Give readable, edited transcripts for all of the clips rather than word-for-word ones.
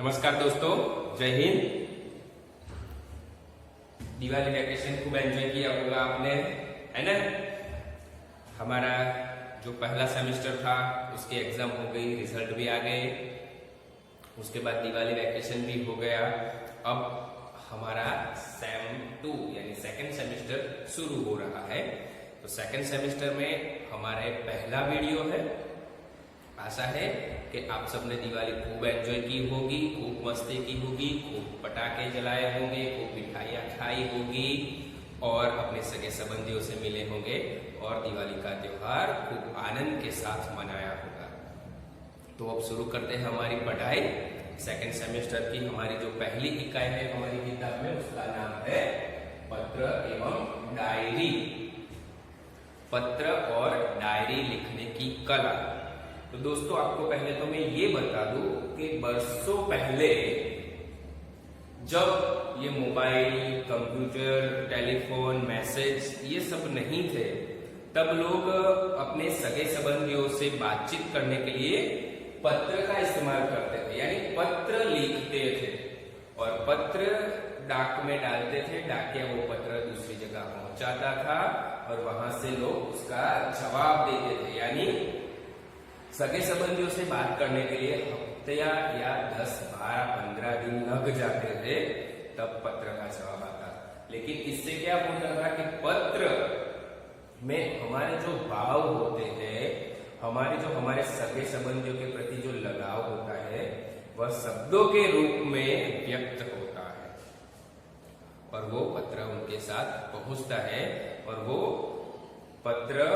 नमस्कार दोस्तों, जय हिंद। दिवाली वैकेशन खूब एंजॉय किया होगा आपने, है ना। हमारा जो पहला सेमेस्टर था उसके एग्जाम हो गई, रिजल्ट भी आ गए, उसके बाद दिवाली वैकेशन भी हो गया। अब हमारा सेम 2 यानी सेकंड सेमेस्टर शुरू हो रहा है। तो सेकंड सेमेस्टर में हमारे पहला वीडियो है। आशा है कि आप सबने दिवाली खूब एंजॉय की होगी, खूब मस्ती की होगी, खूब पटाखे जलाए होंगे, खूब मिठाइयाँ खाई होगी और अपने सगे संबंधियों से मिले होंगे और दिवाली का त्योहार खूब आनंद के साथ मनाया होगा। तो अब शुरू करते हैं हमारी पढ़ाई। सेकंड सेमेस्टर की हमारी जो पहली इकाई है हमारी किताब में, उसका नाम है पत्र एवं डायरी। पत्र और डायरी लिखने की कला। तो दोस्तों, आपको पहले तो मैं ये बता दूं कि बरसों पहले जब ये मोबाइल, कंप्यूटर, टेलीफोन, मैसेज ये सब नहीं थे, तब लोग अपने सगे संबंधियों से बातचीत करने के लिए पत्र का इस्तेमाल करते थे, यानी पत्र लिखते थे और पत्र डाक में डालते थे। डाकिया वो पत्र दूसरी जगह पहुंचाता था और वहां से लोग उसका जवाब देते थे, यानी सगे संबंधियों से बात करने के लिए हफ्ते या 10, 12, 15 दिन लग जाते थे, तब पत्र का जवाब आता। लेकिन इससे क्या होता था कि पत्र में हमारे जो भाव होते हैं, हमारे सगे संबंधियों के प्रति जो लगाव होता है, वह शब्दों के रूप में व्यक्त होता है और वो पत्र उनके साथ पहुंचता है और वो पत्र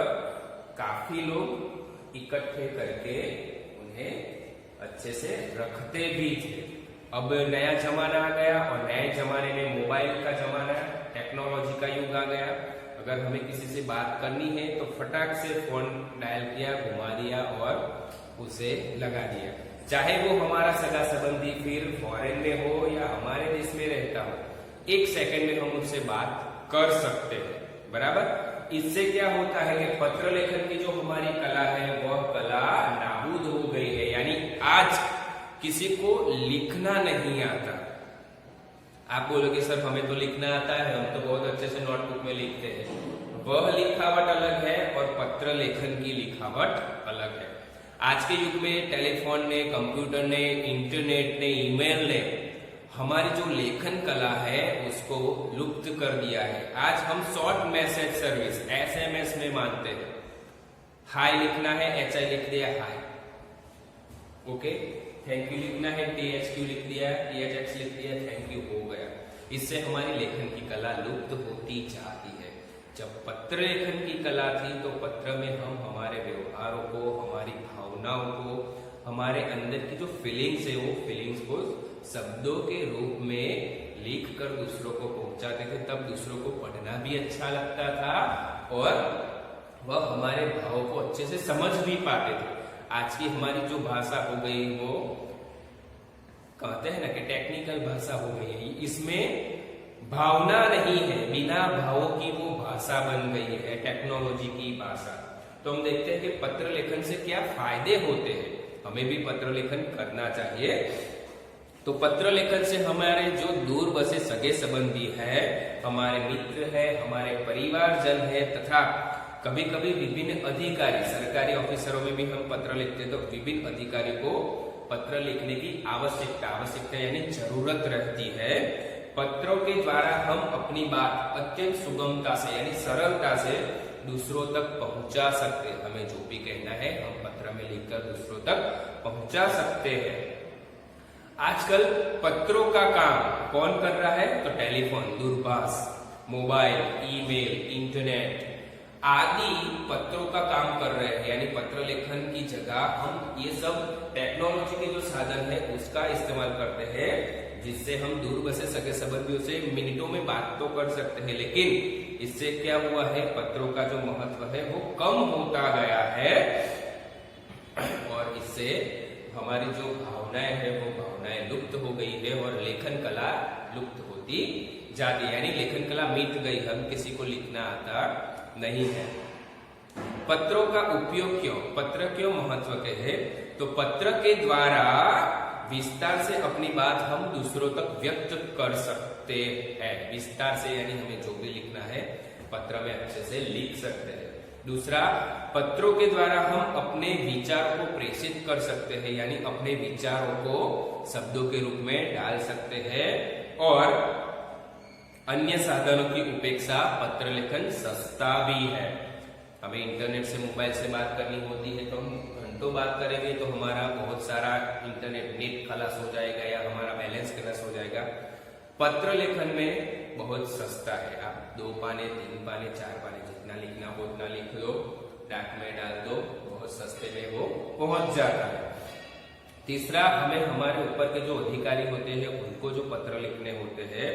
काफी लोग इकट्ठे करके उन्हें अच्छे से रखते भी थे। अब नया जमाना आ गया और नए जमाने में मोबाइल का जमाना, टेक्नोलॉजी का युग आ गया। अगर हमें किसी से बात करनी है तो फटाक से फोन डायल किया, घुमा दिया और उसे लगा दिया। चाहे वो हमारा सगा संबंधी फिर फॉरेन में हो या हमारे देश में रहता हो, 1 सेकंड में हम उससे बात कर सकते हैं, बराबर। इससे क्या होता है कि पत्र लेखन की जो हमारी कला है वह कला नाबूद हो गई है। यानी आज किसी को लिखना नहीं आता। आप बोलोगे सर हमें तो लिखना आता है, हम तो बहुत अच्छे से नोटबुक में लिखते हैं। वह लिखावट अलग है और पत्र लेखन की लिखावट अलग है। आज के युग में टेलीफोन ने, कंप्यूटर ने, इंटरनेट ने, ईमेल ने हमारी जो लेखन कला है उसको लुप्त कर दिया है। आज हम शॉर्ट मैसेज सर्विस SMS में मानते हैं। हाय लिखना है, HI लिख दिया हाय, ओके। थैंक यू लिखना है, THQ लिख दिया, THX लिख दिया, थैंक यू, हो गया। इससे हमारी लेखन की कला लुप्त होती जाती है। जब पत्र लेखन की कला थी तो पत्र में हम हमारे व्यवहारों को, हमारी भावनाओं को, हमारे अंदर की जो फीलिंग्स है वो फीलिंग्स को शब्दों के रूप में लिख कर दूसरों को पहुंचाते थे। तब दूसरों को पढ़ना भी अच्छा लगता था और वह हमारे भावों को अच्छे से समझ भी पाते थे। आज की हमारी जो भाषा हो गई वो कहते हैं ना कि टेक्निकल भाषा हो गई है, इसमें भावना नहीं है, बिना भावों की वो भाषा बन गई है, टेक्नोलॉजी की भाषा। तो हम देखते हैं कि पत्र लेखन से क्या फायदे होते हैं। हमें भी पत्र लेखन करना चाहिए। तो पत्र लेखन से हमारे जो दूर बसे सगे संबंधी है, हमारे मित्र है, हमारे परिवारजन है तथा कभी कभी विभिन्न अधिकारी, सरकारी ऑफिसरों में भी हम पत्र लिखते हैं, तो विभिन्न अधिकारियों को पत्र लिखने की आवश्यकता यानी जरूरत रहती है। पत्रों के द्वारा हम अपनी बात अत्यंत सुगमता से यानी सरलता से दूसरों तक पहुंचा सकते हैं। हमें जो भी कहना है हम पत्र में लिखकर दूसरों तक पहुंचा सकते हैं। आजकल पत्रों का काम कौन कर रहा है? तो टेलीफोन, दूरभाष, मोबाइल, ईमेल, इंटरनेट आदि पत्रों का काम कर रहे हैं। यानी पत्र लेखन की जगह हम ये सब टेक्नोलॉजी के जो साधन है उसका इस्तेमाल करते हैं, जिससे हम दूर बसे सगे संबंधियों से मिनटों में बात तो कर सकते हैं। लेकिन इससे क्या हुआ है, पत्रों का जो महत्व है वो कम होता गया है और इससे हमारी जो भावनाएं है वो भावनाएं लुप्त हो गई है और लेखन कला लुप्त होती जाती है। यानी लेखन कला मिट गई, हम किसी को लिखना आता नहीं है। पत्रों का उपयोग क्यों, पत्र क्यों महत्व के है? तो पत्र के द्वारा विस्तार से अपनी बात हम दूसरों तक व्यक्त कर सकते हैं। विस्तार से यानी हमें जो भी लिखना है पत्र में अच्छे से लिख सकते हैं। दूसरा, पत्रों के द्वारा हम अपने विचारों को प्रेषित कर सकते हैं, यानी अपने विचारों को शब्दों के रूप में डाल सकते हैं। और अन्य साधनों की उपेक्षा पत्र लेखन सस्ता भी है। हमें इंटरनेट से, मोबाइल से बात करनी होती है तो हम घंटों बात करेंगे तो हमारा बहुत सारा इंटरनेट नेट खलास हो जाएगा या हमारा बैलेंस खलास हो जाएगा। पत्र लेखन में बहुत सस्ता है। आप 2 पाने, 3 पाने, 4 पाने जितना लिखना हो उतना लिख दो, डाक में डाल दो, बहुत सस्ते में वो पहुंच जाता है। तीसरा, हमें हमारे ऊपर के जो अधिकारी होते हैं उनको जो पत्र लिखने होते हैं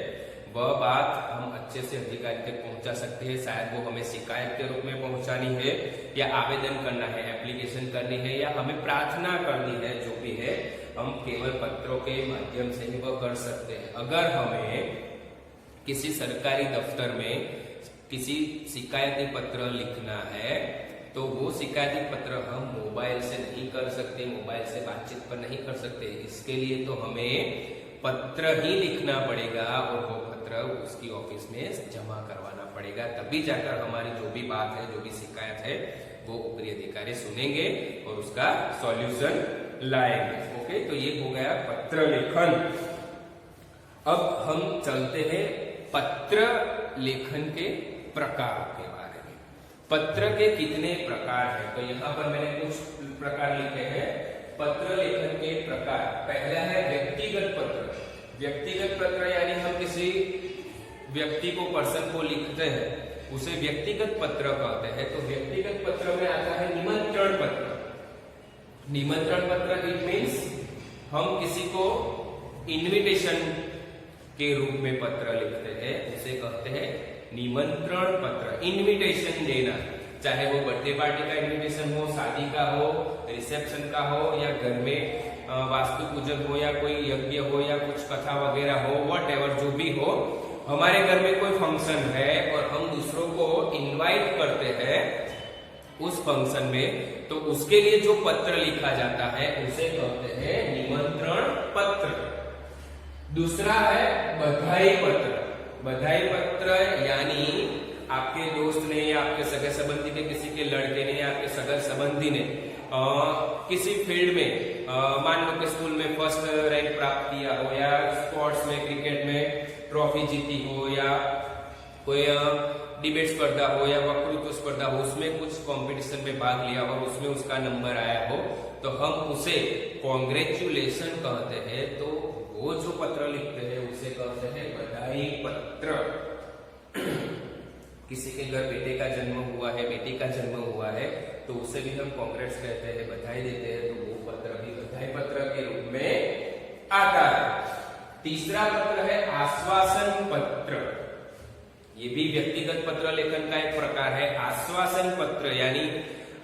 वह बात हम अच्छे से अधिकारी तक पहुंचा सकते हैं। शायद वो हमें शिकायत के रूप में पहुंचानी है या आवेदन करना है, एप्लीकेशन करनी है या हमें प्रार्थना करनी है, जो भी है हम केवल पत्रों के माध्यम से ही वह कर सकते हैं। अगर हमें किसी सरकारी दफ्तर में किसी शिकायती पत्र लिखना है तो वो शिकायती पत्र हम मोबाइल से नहीं कर सकते, मोबाइल से बातचीत पर नहीं कर सकते। इसके लिए तो हमें पत्र ही लिखना पड़ेगा और वो पत्र उसकी ऑफिस में जमा करवाना पड़ेगा, तभी जाकर हमारी जो भी बात है, जो भी शिकायत है वो ऊपरी अधिकारी सुनेंगे और उसका सॉल्यूशन लाएंगे। ओके, तो ये हो गया पत्र लेखन। अब हम चलते हैं पत्र लेखन के प्रकार के बारे में। पत्र के कितने प्रकार हैं, तो यहाँ पर मैंने कुछ प्रकार लिखे हैं पत्र लेखन के प्रकार। पहला है व्यक्तिगत पत्र। व्यक्तिगत पत्र यानी हम किसी व्यक्ति को, पर्सन को लिखते हैं, उसे व्यक्तिगत पत्र कहते हैं। तो व्यक्तिगत पत्र में आता है निमंत्रण पत्र। निमंत्रण पत्र इट मीन्स हम किसी को इनविटेशन के रूप में पत्र लिखते हैं, उसे कहते हैं निमंत्रण पत्र। इनविटेशन देना, चाहे वो बर्थडे पार्टी का इनविटेशन हो, शादी का हो, रिसेप्शन का हो या घर में वास्तु पूजन हो या कोई यज्ञ हो या कुछ कथा वगैरह हो, व्हाटएवर जो भी हो, हमारे घर में कोई फंक्शन है और हम दूसरों को इनवाइट करते हैं उस फंक्शन में, तो उसके लिए जो पत्र लिखा जाता है उसे कहते हैं निमंत्रण पत्र। दूसरा है बधाई पत्र। बधाई पत्र यानी आपके दोस्त ने या आपके सगे संबंधी के किसी के लड़के ने या आपके सगे संबंधी ने किसी फील्ड में मान लो कि स्कूल में फर्स्ट रैंक प्राप्त किया हो या स्पोर्ट्स में क्रिकेट में ट्रॉफी जीती हो या कोई डिबेट स्पर्धा हो या वक्तृत्व स्पर्धा हो, उसमें कुछ कंपटीशन में भाग लिया और उसमें उसका नंबर आया हो, तो हम उसे कॉन्ग्रेचुलेशन कहते हैं। तो वो जो पत्र लिखते हैं उसे कहते हैं बधाई पत्र। किसी के घर बेटे का जन्म हुआ है, बेटी का जन्म हुआ है, तो उसे भी हम कांग्रेस कहते हैं, बधाई देते हैं, तो वो पत्र भी बधाई पत्र के रूप में आता है। तीसरा पत्र है आश्वासन पत्र। ये भी व्यक्तिगत पत्र लेखन का एक प्रकार है। आश्वासन पत्र यानी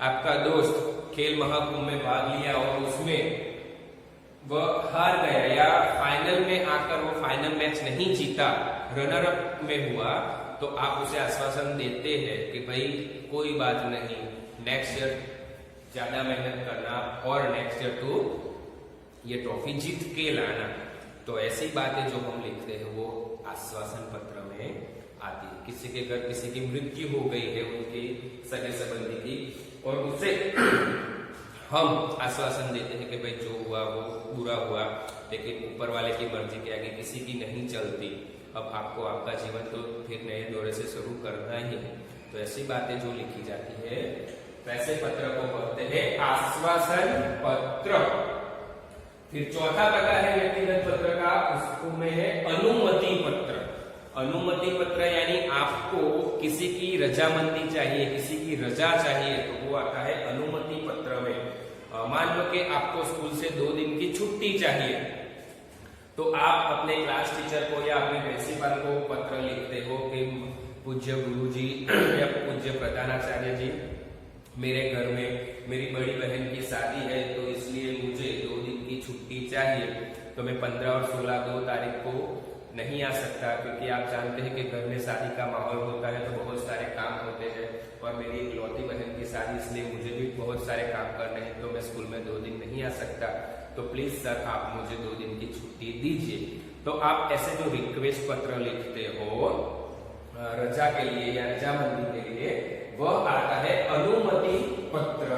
आपका दोस्त खेल महाकुंभ में भाग लिया और उसमें वह हार गया या फाइनल में आकर वो फाइनल मैच नहीं जीता, रनर अप में हुआ, तो आप उसे आश्वासन देते हैं कि भाई कोई बात नहीं, नेक्स्ट ईयर ज्यादा मेहनत करना और नेक्स्ट ईयर तो ये ट्रॉफी जीत के लाना। तो ऐसी बातें जो हम लिखते हैं वो आश्वासन पत्र में आती है। किसी के घर किसी की मृत्यु हो गई है, उनकी सगे संबंधी की, और उसे हम आश्वासन देते हैं कि भाई जो हुआ वो बुरा हुआ, लेकिन ऊपर वाले की मर्जी के आगे किसी की नहीं चलती, अब आपको आपका जीवन तो फिर नए दौरे से शुरू करना ही है। तो ऐसी बातें जो लिखी जाती है वैसे पत्र को कहते हैं आश्वासन पत्र। फिर चौथा प्रकार है व्यक्तिगत पत्र का, उसमें है अनुमति पत्र। अनुमति पत्र यानी आपको किसी की रजामंदी चाहिए, किसी की रजा चाहिए, तो वो आता है अनुमति पत्र में। मान लो कि आपको स्कूल से 2 दिन की छुट्टी चाहिए, तो आप अपने क्लास टीचर को या अपने प्रिंसिपल को पत्र लिखते हो कि पूज्य गुरुजी या पूज्य प्रधानाचार्य जी, मेरे घर में मेरी बड़ी बहन की शादी है, तो इसलिए मुझे 2 दिन की छुट्टी चाहिए। तो मैं 15 और 16 2 तारीख को नहीं आ सकता, क्योंकि आप जानते हैं कि घर में शादी का माहौल होता है तो बहुत सारे काम होते हैं, और मेरी इकलौती बहन की शादी, इसलिए मुझे भी बहुत सारे काम करने हैं, तो मैं स्कूल में 2 दिन नहीं आ सकता। तो प्लीज सर आप मुझे 2 दिन की छुट्टी दीजिए। तो आप ऐसे जो रिक्वेस्ट पत्र लिखते हो रजा के लिए या रजामंदी के लिए, वह आता है अनुमति पत्र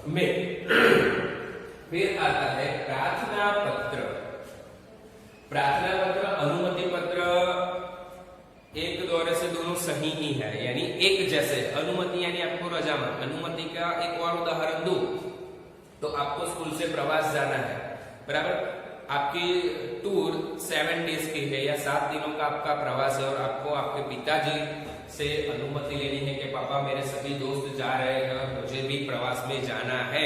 में। फिर आता है प्रार्थना पत्र। प्रार्थना पत्र, अनुमति पत्र एक दौरे से दोनों सही ही है, यानी एक जैसे। अनुमति यानी आपको रजामंद। अनुमति का एक और उदाहरण दूं तो आपको स्कूल से प्रवास जाना है, बराबर। आपकी टूर 7 डेज की है या 7 दिनों का आपका प्रवास है और आपको आपके पिताजी से अनुमति लेनी है कि पापा मेरे सभी दोस्त जा रहे हैं, मुझे भी प्रवास में जाना है,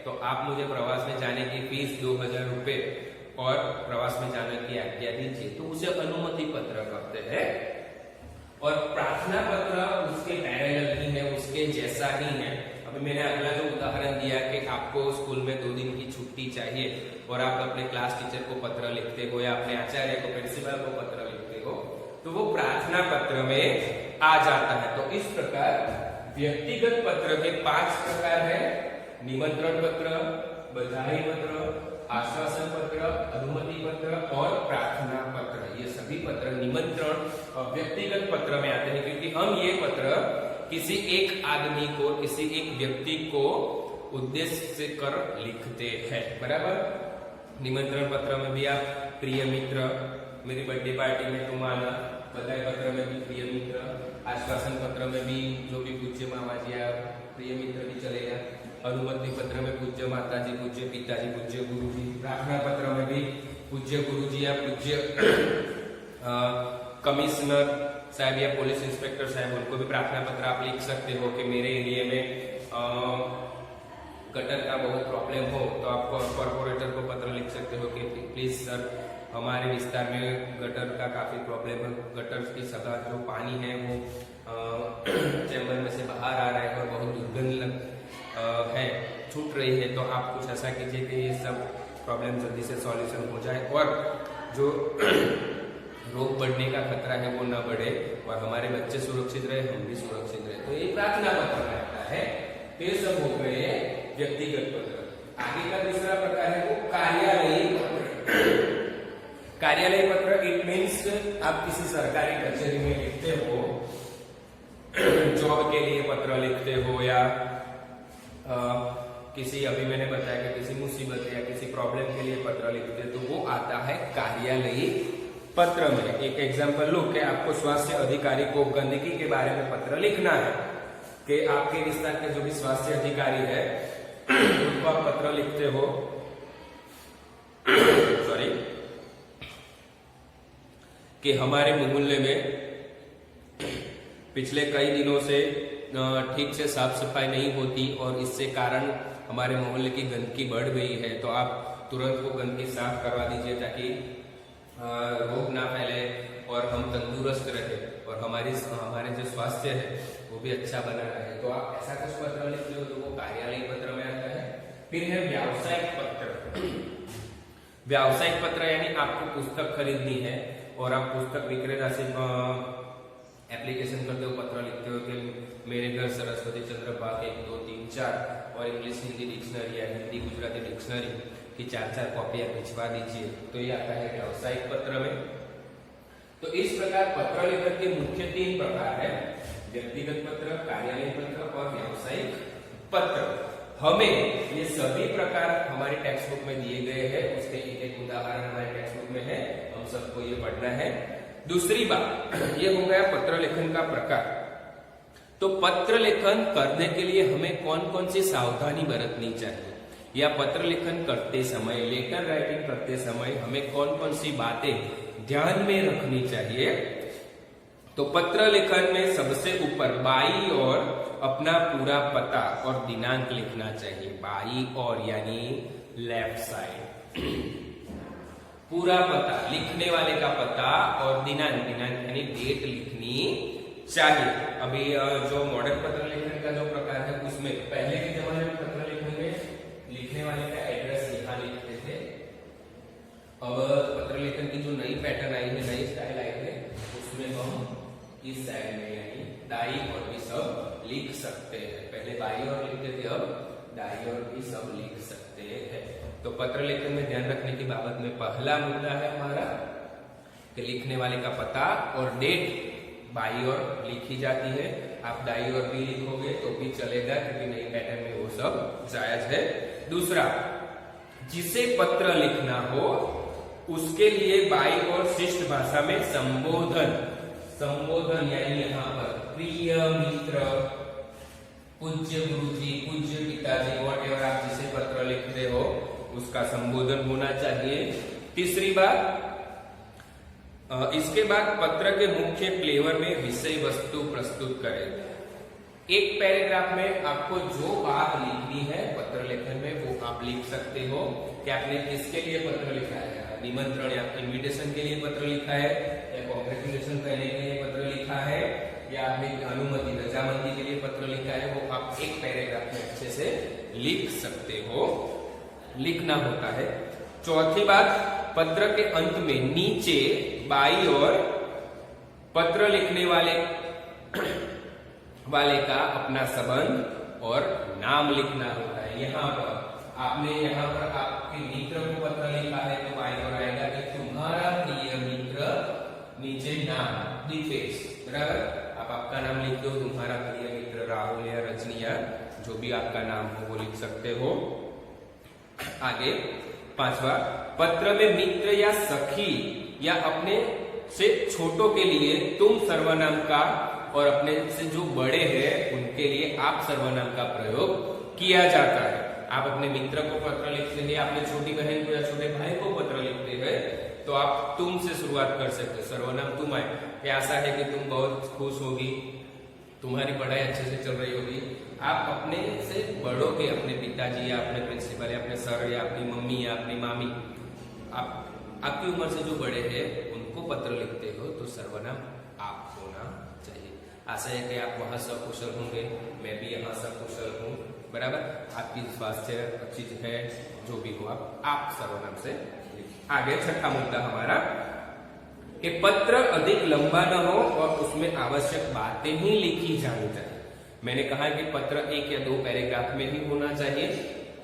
तो आप मुझे प्रवास में जाने की फीस 2000 रुपए और प्रवास में जाने की आज्ञा दीजिए। तो उसे अनुमति पत्र कहते हैं। और प्रार्थना पत्र उसके पैरेलल ही है, उसके जैसा ही है। अभी मैंने अगला जो उदाहरण दिया कि आपको स्कूल में 2 दिन की छुट्टी चाहिए और आप अपने क्लास टीचर को पत्र लिखते हो या अपने आचार्य को, प्रिंसिपल को पत्र लिखते हो, तो वो प्रार्थना पत्र में आ जाता है। तो इस प्रकार व्यक्तिगत पत्र के 5 प्रकार है। निमंत्रण पत्र, बधाई पत्र, आश्वासन पत्र, अनुमति पत्र और प्रार्थना पत्र। ये सभी पत्र निमंत्रण और व्यक्तिगत पत्र में आते हैं, क्योंकि हम ये पत्र किसी एक आदमी को, किसी एक व्यक्ति को उद्देश्य से कर लिखते हैं, बराबर। निमंत्रण पत्र में भी आप प्रिय मित्र, मेरी बर्थडे पार्टी में तुम आना। बधाई पत्र में भी प्रिय मित्र। आश्वासन पत्र में भी जो भी पूज्य मामा जी या प्रिय मित्र भी चलेगा। अनुमति पत्र में पूज्य माता जी, पूज्य पिताजी, पूज्य गुरु जी। प्रार्थना पत्र में भी पूज्य गुरु जी या पूज्य कमिश्नर साहब या पुलिस इंस्पेक्टर साहब, उनको भी प्रार्थना पत्र आप लिख सकते हो कि मेरे एरिया में गटर का बहुत प्रॉब्लम हो, तो आप कॉर्पोरेटर को पत्र लिख सकते हो कि प्लीज सर हमारे विस्तार में गटर का काफी प्रॉब्लम है, गटर की सदा जो पानी है वो चैम्बर में से बाहर आ रहा है और बहुत दुर्गंध है, छूट रही है, तो आप कुछ ऐसा कीजिए कि ये सब प्रॉब्लम जल्दी से सॉल्यूशन हो जाए और जो रोग बढ़ने का खतरा है वो न बढ़े और हमारे बच्चे सुरक्षित रहे, हम भी सुरक्षित रहे। तो ये प्रार्थना पत्र रहता है। तो ये सब हो गए व्यक्तिगत पत्र। आगे का दूसरा प्रकार है वो कार्यालयी पत्र। कार्यालयी पत्र इट मीन्स आप किसी सरकारी कचहरी में लिखते हो, जॉब के लिए पत्र लिखते हो या किसी, अभी मैंने बताया कि किसी मुसीबत या किसी प्रॉब्लम के लिए पत्र लिखते हैं, तो वो आता है कार्यालयी पत्र में। एक एग्जांपल लो कि आपको स्वास्थ्य अधिकारी को गंदगी के बारे में पत्र लिखना है कि आपके विस्तार के जो भी स्वास्थ्य अधिकारी है उनको आप पत्र लिखते हो सॉरी कि हमारे मोहल्ले में पिछले कई दिनों से ठीक से साफ सफाई नहीं होती और इससे कारण हमारे मोहल्ले की गंदगी बढ़ गई है, तो आप तुरंत वो गंदगी साफ करवा दीजिए ताकि रोग ना फैले और हम तंदुरुस्त रहे और हमारे जो स्वास्थ्य है वो भी अच्छा बना रहे। तो आप ऐसा कुछ पत्र लिखते हो तो वो कार्यालयी पत्र में आता है। फिर है व्यावसायिक पत्र। व्यावसायिक पत्र यानी आपको पुस्तक खरीदनी है और आप पुस्तक विक्रेता से एप्लीकेशन करते हो, पत्र लिखते हो कि मेरे घर सरस्वती चंद्र पार्क 1, 2, 3, 4 और इंग्लिश हिंदी डिक्शनरी या हिंदी गुजराती डिक्शनरी की 4-4 कॉपियां भिजवा दीजिए। तो ये आता है व्यावसायिक पत्र में। तो इस प्रकार पत्र लेखन के मुख्य 3 प्रकार है, व्यक्तिगत पत्र, कार्यालयी पत्र और व्यावसायिक पत्र। हमें ये सभी प्रकार हमारे टेक्स्ट बुक में दिए गए हैं, उसके एक उदाहरण हमारे टेक्स्ट बुक में है, हम सबको ये पढ़ना है। दूसरी बात, ये हो गया पत्र लेखन का प्रकार। तो पत्र लेखन करने के लिए हमें कौन कौन सी सावधानी बरतनी चाहिए, या पत्र लेखन करते समय, लेटर राइटिंग करते समय हमें कौन कौन सी बातें ध्यान में रखनी चाहिए। तो पत्र लेखन में सबसे ऊपर बाई और अपना पूरा पता और दिनांक लिखना चाहिए। बाई और यानी लेफ्ट साइड, पूरा पता, लिखने वाले का पता और दिनांक यानी डेट लिखनी चाहिए। अभी जो मॉडर्न पत्र लेखन का जो प्रकार है उसमें पहले के जमाने में पत्र लेखन में लिखने वाले का एड्रेस यहाँ लिखते थे। अब पत्र लेखन की जो नई पैटर्न आई है, नई स्टाइल आई है, उसमें हम इस साइड में यानी दाई और भी सब लिख सकते हैं। पहले बाई और लिखते थे, अब दाई और भी सब लिख सकते हैं। तो पत्र लेखन में ध्यान रखने की बाबत में पहला मुद्दा है हमारा कि लिखने वाले का पता और डेट बाई ओर लिखी जाती है। आप दाई ओर भी लिखोगे तो भी चलेगा, क्योंकि नई पैटर्न में वो सब जायज है। दूसरा, जिसे पत्र लिखना हो उसके लिए बाई और शिष्ट भाषा में संबोधन यानी यहाँ पर प्रिय मित्र, पूज्य गुरुजी, पूज्य पिताजी, वॉटएवर आप जिसे पत्र लिखते हो उसका संबोधन होना चाहिए। तीसरी बात, इसके बाद पत्र के मुख्य फ्लेवर में विषय वस्तु प्रस्तुत करें। एक पैराग्राफ में आपको जो बात लिखनी है पत्र लेखन में वो आप लिख सकते हो कि आपने किसके लिए पत्र लिखा है, निमंत्रण या इनविटेशन के लिए पत्र लिखा है, या कॉन्ग्रेचुलेशन कहने के लिए पत्र लिखा है, या आपने अनुमति रजामंदी के लिए पत्र लिखा है, वो आप एक पैराग्राफ में अच्छे से लिख सकते हो, लिखना होता है। चौथी बात, पत्र के अंत में नीचे बाई और पत्र लिखने वाले का अपना संबंध और नाम लिखना होता है। यहाँ पर आपने आपके मित्र को पत्र लिखा है तो बाई और आएगा कि तुम्हारा प्रिय मित्र, नीचे नाम, डिटेल्स, बराबर। आप आपका नाम लिखते हो, तुम्हारा प्रिय मित्र राहुल या रजनी या जो भी आपका नाम हो वो लिख सकते हो। आगे पांचवा, पत्र में मित्र या सखी या अपने से छोटों के लिए तुम सर्वनाम का और अपने से जो बड़े हैं उनके लिए आप सर्वनाम का प्रयोग किया जाता है। आप अपने मित्र को पत्र लिखते हैं, अपने छोटी बहन को या छोटे भाई को पत्र लिखते हैं तो आप तुम से शुरुआत कर सकते हो, सर्वनाम तुम आए। आशा है कि तुम बहुत खुश होगी, तुम्हारी पढ़ाई अच्छे से चल रही होगी। आप अपने से बड़ों के, अपने पिताजी या अपने प्रिंसिपल या अपने सर या अपनी मम्मी या अपनी मामी, आपकी उम्र से जो बड़े हैं उनको पत्र लिखते हो तो सर्वनाम आप होना चाहिए। आशा है कि आप वहां सकुशल होंगे, मैं भी यहाँ सकुशल हूँ, बराबर। आपकी स्वास्थ्य अच्छी है, जो भी हो आप सर्वनाम से। आगे छठा मुद्दा हमारा कि पत्र अधिक लंबा न हो और उसमें आवश्यक बातें ही लिखी जानी चाहिए। मैंने कहा कि पत्र 1 या 2 पैराग्राफ में ही होना चाहिए।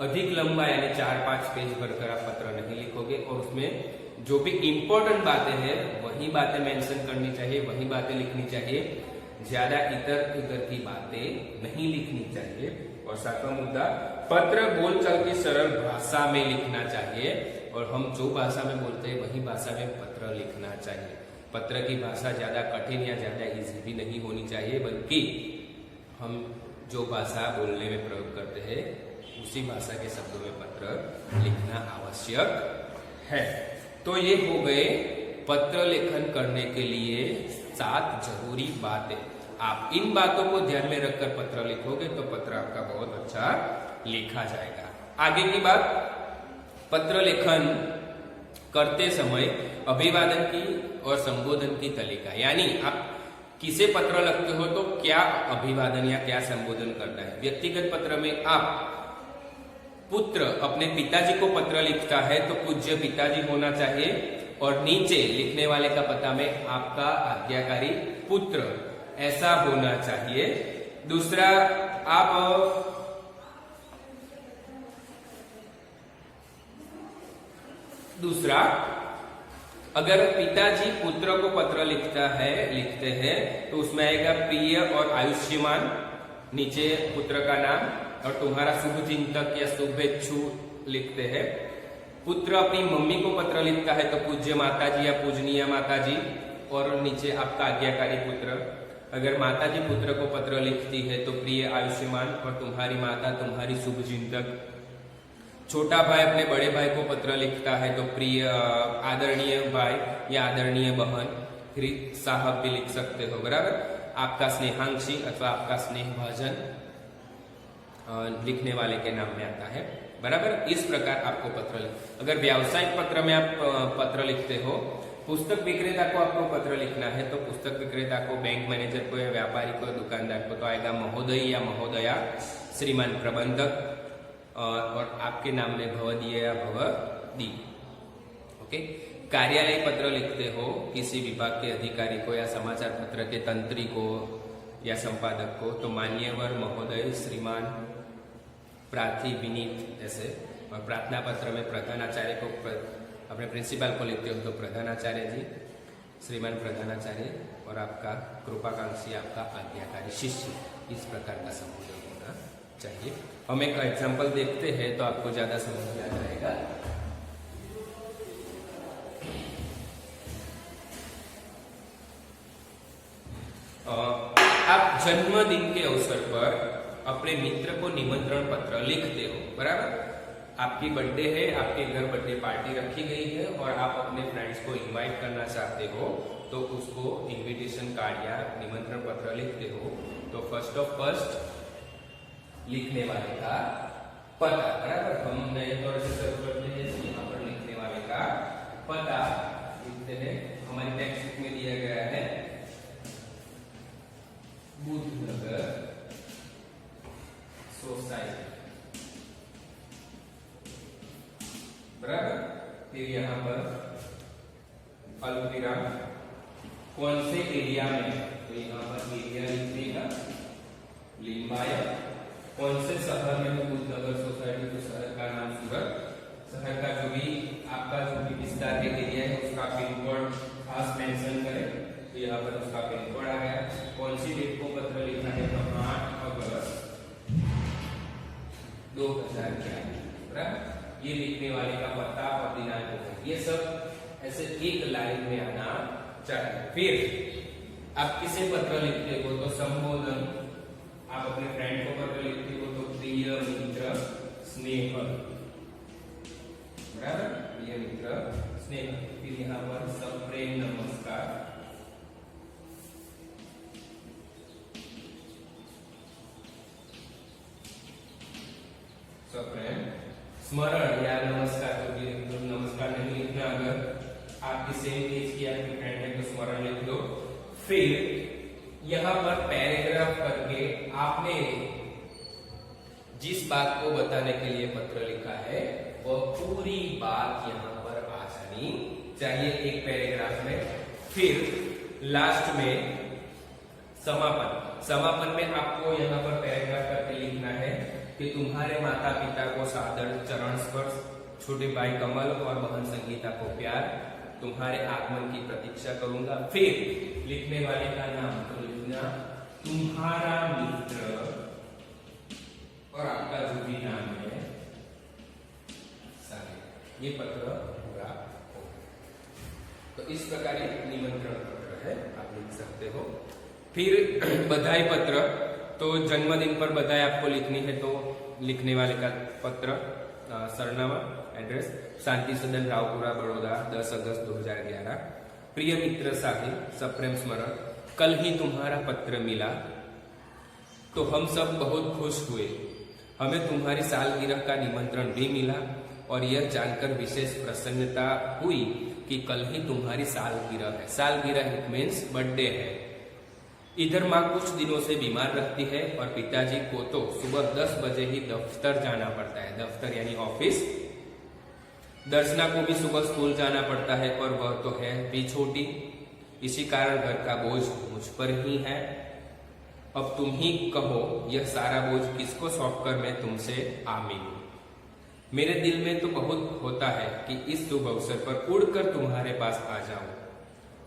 अधिक लंबा यानी 4-5 पेज भरकर आप पत्र नहीं लिखोगे, और उसमें जो भी इंपॉर्टेंट बातें हैं वही बातें मेंशन करनी चाहिए, वही बातें लिखनी चाहिए। ज्यादा इधर उधर की बातें नहीं लिखनी चाहिए। और सातवां मुद्दा, पत्र बोलचाल की सरल भाषा में लिखना चाहिए, और हम जो भाषा में बोलते हैं वही भाषा में पत्र लिखना चाहिए। पत्र की भाषा ज्यादा कठिन या ज्यादा इजी भी नहीं होनी चाहिए, बल्कि हम जो भाषा बोलने में प्रयोग करते हैं उसी भाषा के शब्दों में पत्र लिखना आवश्यक है। तो ये हो गए पत्र लेखन करने के लिए 7 जरूरी बातें। आप इन बातों को ध्यान में रखकर पत्र लिखोगे तो पत्र आपका बहुत अच्छा लिखा जाएगा। आगे की बात, पत्र लेखन करते समय अभिवादन की और संबोधन की तालिका, यानी आप किसे पत्र लिखते हो तो क्या अभिवादन या क्या संबोधन करना है। व्यक्तिगत पत्र में आप पुत्र अपने पिताजी को पत्र लिखता है तो पूज्य पिताजी होना चाहिए, और नीचे लिखने वाले का पता में आपका आज्ञाकारी पुत्र ऐसा होना चाहिए। दूसरा, अगर पिताजी पुत्र को पत्र लिखते हैं तो उसमें आएगा प्रिय और आयुष्मान, नीचे पुत्र का नाम, और तुम्हारा शुभ चिंतक या शुभेच्छु लिखते हैं। पुत्र अपनी मम्मी को पत्र लिखता है तो पूज्य माताजी या पूजनीय माताजी, और नीचे आपका आज्ञाकारी पुत्र। अगर माताजी पुत्र को पत्र लिखती है तो प्रिय आयुष्मान, और तुम्हारी माता तुम्हारी शुभ चिंतक। छोटा भाई अपने बड़े भाई को पत्र लिखता है तो प्रिय आदरणीय भाई या आदरणीय बहन, फिर साहब भी लिख सकते हो, बराबर। आपका स्नेहांशी अथवा आपका स्नेह भाजन लिखने वाले के नाम में आता है, बराबर। इस प्रकार आपको पत्र अगर व्यावसायिक पत्र में आप पत्र लिखते हो, पुस्तक विक्रेता को आपको पत्र लिखना है तो पुस्तक विक्रेता को, बैंक मैनेजर को या व्यापारी को, दुकानदार को तो आएगा महोदय या महोदया, श्रीमान प्रबंधक, और आपके नाम में भवदीय या भवदी। ओके। कार्यालय पत्र लिखते हो किसी विभाग के अधिकारी को या समाचार पत्र के तंत्री को या संपादक को तो मान्यवर, महोदय, श्रीमान, प्रार्थी, विनीत ऐसे और प्रार्थना पत्र में प्रधानाचार्य को अपने प्रिंसिपल को लिखते हो तो प्रधानाचार्य जी, श्रीमान प्रधानाचार्य, और आपका कृपाकांक्षी आपका आज्ञाकारी शिष्य, इस प्रकार का संबोधन होना चाहिए। हम एक एग्जाम्पल देखते हैं तो आपको ज्यादा समझ में आ जाएगा। आप जन्मदिन के अवसर पर अपने मित्र को निमंत्रण पत्र लिखते हो, बराबर। आपकी बर्थडे है, आपके घर बर्थडे पार्टी रखी गई है और आप अपने फ्रेंड्स को इनवाइट करना चाहते हो तो उसको इनविटेशन कार्ड या निमंत्रण पत्र लिखते हो। तो फर्स्ट लिखने वाले का पता, बराबर। हम नए तौर से सर्च करते हैं, यहाँ पर लिखने वाले का पता लिखते हैं। हमारी टेक्स्ट बुक में दिया गया है बुद्धनगर सोसाइटी, बराबर। फिर यहाँ पर अल्पविराम कौन से एरिया में, तो यहाँ पर एरिया लिखिएगा लिंबायत। कौन से शहर में, तो बुद्धनगर सोसाइटी, तो शहर का नाम सूरत। शहर का जो भी आपका जो भी विस्तार के एरिया है उसका पिन कोड खास मेंशन करें, तो यहाँ पर उसका पिन कोड आ गया। कौन सी डेट को पत्र लिखना है, तो 8 अगस्त 2011, बराबर। ये लिखने वाले का पता और दिनांक होगा, ये सब ऐसे एक लाइन में आना चाहिए। फिर आप किसे पत्र लिखते हो, तो संबोधन। आप अपने फ्रेंड को पत्र लिखते हो तो प्रिय मित्र स्नेहल, बराबर, प्रिय मित्र स्नेहल। फिर यहाँ पर सप्रेम नमस्कार, सप्रेम स्मरण या नमस्कार, तो नमस्कार नहीं लिखना। अगर आपकी सेम एज की आपकी फ्रेंड है तो स्मरण लिख दो। फिर यहाँ पर पैराग्राफ करके आपने जिस बात को बताने के लिए पत्र लिखा है वह पूरी बात यहाँ पर आ जानी चाहिए एक पैराग्राफ में। फिर लास्ट में समापन में आपको यहाँ पर पैराग्राफ करके लिखना है कि तुम्हारे माता पिता को सादर चरण स्पर्श, छोटे भाई कमल और बहन संगीता को प्यार, तुम्हारे आगमन की प्रतीक्षा करूंगा। फिर लिखने वाले का नाम, तो लिखना तुम्हारा मित्र और आपका जो भी नाम है सारे, ये पत्र पूरा हो। तो इस प्रकार निमंत्रण पत्र है, आप लिख सकते हो। फिर बधाई पत्र, तो जन्मदिन पर बधाई आपको लिखनी है तो लिखने वाले का पत्र, सरनामा, एड्रेस, शांति सदन रावपुरा बड़ौदा 10 अगस्त 2011। प्रिय मित्र साहिब, सप्रेम स्मरण, कल ही तुम्हारा पत्र मिला तो हम सब बहुत खुश हुए। हमें तुम्हारी सालगिरह का निमंत्रण भी मिला और यह जानकर विशेष प्रसन्नता हुई कि कल ही तुम्हारी सालगिरह है। सालगिरह इट मीन्स बर्थडे है। इधर माँ कुछ दिनों से बीमार रहती है और पिताजी को तो सुबह 10 बजे ही दफ्तर जाना पड़ता है, दफ्तर यानी ऑफिस। दर्शना को भी सुबह स्कूल जाना पड़ता है और वह तो है भी छोटी, इसी कारण घर का बोझ मुझ पर ही है। अब तुम ही कहो यह सारा बोझ किसको सौंपकर मैं तुमसे आ मिलूं। मेरे दिल में तो बहुत होता है कि इस शुभ अवसर पर उड़कर तुम्हारे पास आ जाऊं,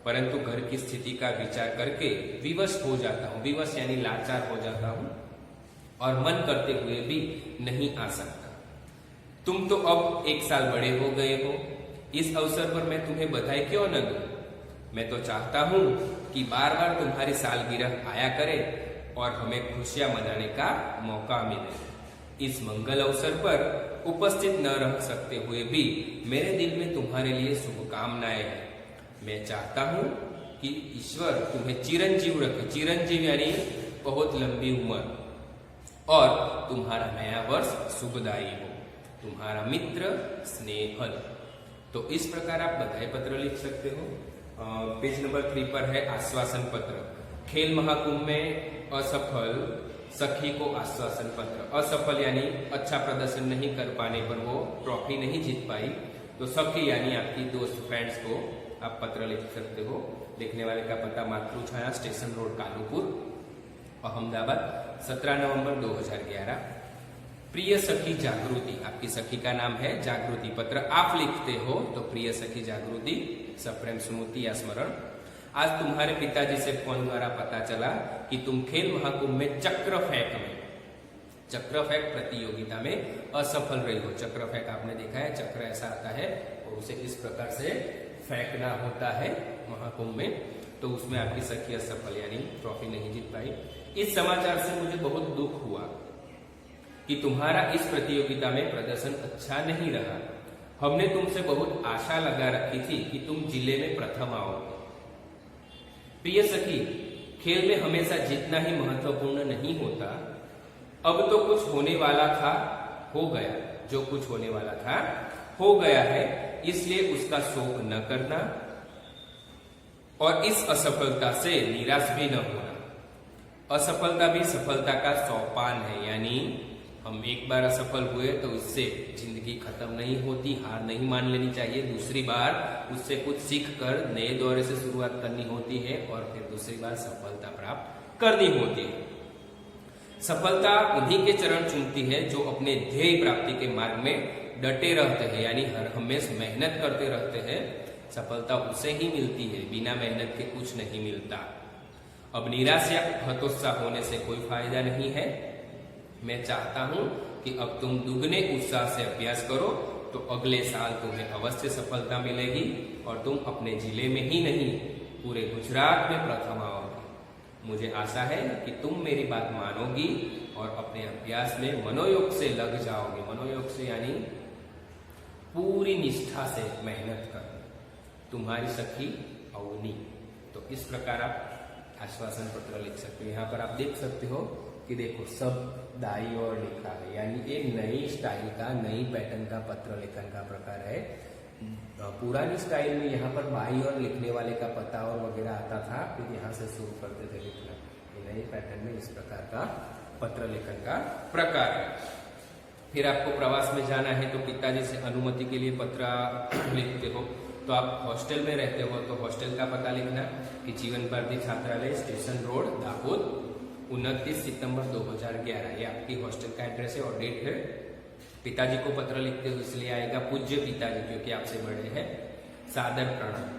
परंतु घर की स्थिति का विचार करके विवश हो जाता हूँ। विवश यानी लाचार हो जाता हूँ और मन करते हुए भी नहीं आ सकता। तुम तो अब 1 साल बड़े हो गए हो, इस अवसर पर मैं तुम्हें बधाई क्यों न दूं। मैं तो चाहता हूँ कि बार बार तुम्हारी सालगिरह आया करे और हमें खुशियां मनाने का मौका मिले। इस मंगल अवसर पर उपस्थित न रह सकते हुए भी मेरे दिल में तुम्हारे लिए शुभकामनाएं हैं। मैं चाहता हूं कि ईश्वर तुम्हें चिरंजीव रखे, चिरंजीव यानी बहुत लंबी उम्र, और तुम्हारा नया वर्ष शुभदायी हो। तुम्हारा मित्र स्नेहल। तो इस प्रकार आप बधाई पत्र लिख सकते हो। पेज नंबर 3 पर है आश्वासन पत्र। खेल महाकुंभ में असफल सखी को आश्वासन पत्र। असफल यानी अच्छा प्रदर्शन नहीं कर पाने पर वो ट्रॉफी नहीं जीत पाई, तो सखी यानी आपकी दोस्त फ्रेंड्स को आप पत्र लिख सकते हो। लिखने वाले का पता मातृछाया, स्टेशन रोड, कालूपुर, अहमदाबाद, 17 नवंबर 2011। प्रिय सखी जागृति, आपकी सखी का नाम है जागृति। पत्र आप लिखते हो तो प्रिय सखी जागृति, सप्रेम स्मृति या स्मरण। आज तुम्हारे पिताजी से फोन द्वारा पता चला कि तुम खेल महाकुंभ में चक्र फेंक प्रतियोगिता में असफल रही हो। चक्र फेंक आपने देखा है, चक्र ऐसा आता है और उसे इस प्रकार से फेंकना होता है महाकुंभ में, तो उसमें आपकी सखी असफल यानी ट्रॉफी नहीं जीत पाई। इस समाचार से मुझे बहुत दुख हुआ कि तुम्हारा इस प्रतियोगिता में प्रदर्शन अच्छा नहीं रहा। हमने तुमसे बहुत आशा लगा रखी थी कि तुम जिले में प्रथम आओगे। प्रिय सखी, खेल में हमेशा जीतना ही महत्वपूर्ण नहीं होता। अब तो कुछ होने वाला था हो गया, जो कुछ होने वाला था हो गया है, इसलिए उसका शोक न करना और इस असफलता से निराश भी न होना। असफलता भी सफलता का सोपान है, यानी हम एक बार असफल हुए तो इससे जिंदगी खत्म नहीं होती, हार नहीं मान लेनी चाहिए। दूसरी बार उससे कुछ सीख कर नए दौरे से शुरुआत करनी होती है और फिर दूसरी बार सफलता प्राप्त करनी होती है। सफलता उन्हीं के चरण चूमती है जो अपने ध्येय प्राप्ति के मार्ग में डटे रहते हैं, यानी हर हमेशा मेहनत करते रहते हैं। सफलता उसे ही मिलती है, बिना मेहनत के कुछ नहीं मिलता। अब निराश या हतोत्साह होने से कोई फायदा नहीं है। मैं चाहता हूं कि अब तुम दुगने उत्साह से अभ्यास करो तो अगले साल तुम्हें अवश्य सफलता मिलेगी और तुम अपने जिले में ही नहीं पूरे गुजरात में प्रथम आओगे। मुझे आशा है कि तुम मेरी बात मानोगी और अपने अभ्यास में मनोयोग से लग जाओगे। मनोयोग से यानी पूरी निष्ठा से मेहनत कर। तुम्हारी सखी अवनी। तो इस प्रकार आप आश्वासन पत्र लिख सकते हो। यहाँ पर आप देख सकते हो कि देखो सब दाई और लिखा है, यानी एक नई स्टाइल का, नई पैटर्न का पत्र लेखन का प्रकार है। पुरानी स्टाइल में यहाँ पर बाई और लिखने वाले का पता और वगैरह आता था, फिर यहाँ से शुरू करते थे लिखना। ये नई पैटर्न में इस प्रकार का पत्र लेखन का प्रकार है। फिर आपको प्रवास में जाना है तो पिताजी से अनुमति के लिए पत्र लिखते हो। तो आप हॉस्टल में रहते हो तो हॉस्टल का पता लिखना कि जीवन भारती छात्रालय, स्टेशन रोड, दाहोद, 29 सितंबर 2011, ये आपकी हॉस्टल का एड्रेस है और डेट है। पिताजी को पत्र लिखते हो इसलिए आएगा पूज्य पिताजी, क्योंकि आपसे बड़े हैं। सादर प्रणाम,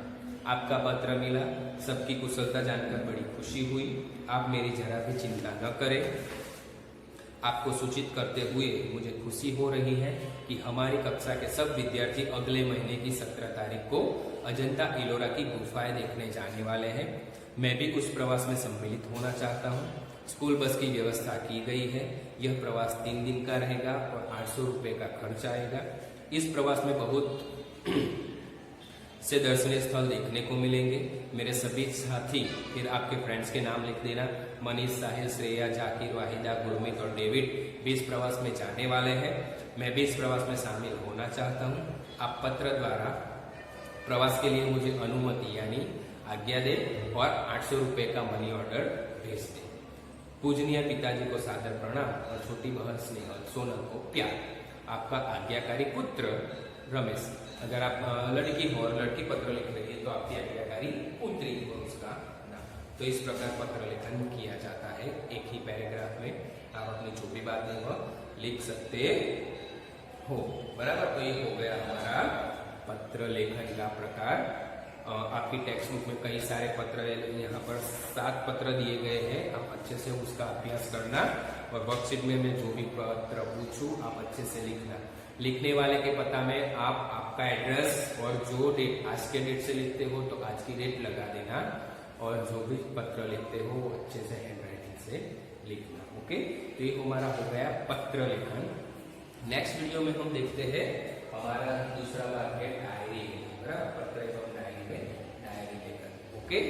आपका पत्र मिला, सबकी कुशलता जानकर बड़ी खुशी हुई। आप मेरी जरा भी चिंता न करें। आपको सूचित करते हुए मुझे खुशी हो रही है कि हमारी कक्षा के सब विद्यार्थी अगले महीने की 17 तारीख को अजंता इलोरा की गुफाएं देखने जाने वाले हैं। मैं भी उस प्रवास में सम्मिलित होना चाहता हूँ। स्कूल बस की व्यवस्था की गई है। यह प्रवास 3 दिन का रहेगा और 800 रुपए का खर्च आएगा। इस प्रवास में बहुत से दर्शनीय स्थल देखने को मिलेंगे। मेरे सभी साथी, फिर आपके फ्रेंड्स के नाम लिख देना। मनीष, साहिल, श्रेया, जाकिर, वाहिदा, गुरमीत और डेविड भी इस प्रवास में जाने वाले हैं। मैं भी इस प्रवास में शामिल होना चाहता हूँ। आप पत्र द्वारा प्रवास के लिए मुझे अनुमति यानी आज्ञा दे और 800 रुपए का मनी ऑर्डर भेज दे। पूजनीय पिताजी को सादर प्रणाम और छोटी बहन स्नेहल, सोनल को प्यार। आपका आज्ञाकारी पुत्र रमेश। अगर आप लड़की हो और लड़की पत्र लिख रही है तो आपकी आज्ञाकारी पुत्री हो उसका नाम। तो इस प्रकार पत्र लेखन किया जाता है। एक ही पैराग्राफ में आप अपनी जो भी बात है वह लिख सकते हो, बराबर। तो ये हो गया हमारा पत्र लेखन का प्रकार। आपकी टेक्स्ट बुक में कई सारे पत्र, यहाँ पर 7 पत्र दिए गए हैं। आप अच्छे से उसका अभ्यास करना और वर्कशीट में मैं जो भी पत्र पूछूं आप अच्छे से लिखना। लिखने वाले के पता में आप आपका एड्रेस और जो डेट, आज के डेट से लिखते हो तो आज की डेट लगा देना और जो भी पत्र लिखते हो वो अच्छे से हैंड राइटिंग से लिखना। ओके, तो ये हमारा हो गया पत्र लेखन। नेक्स्ट वीडियो में हम देखते हैं हमारा दूसरा भाग है डायरी। पत्र एवं डायरी में डायरी लेखन। ओके।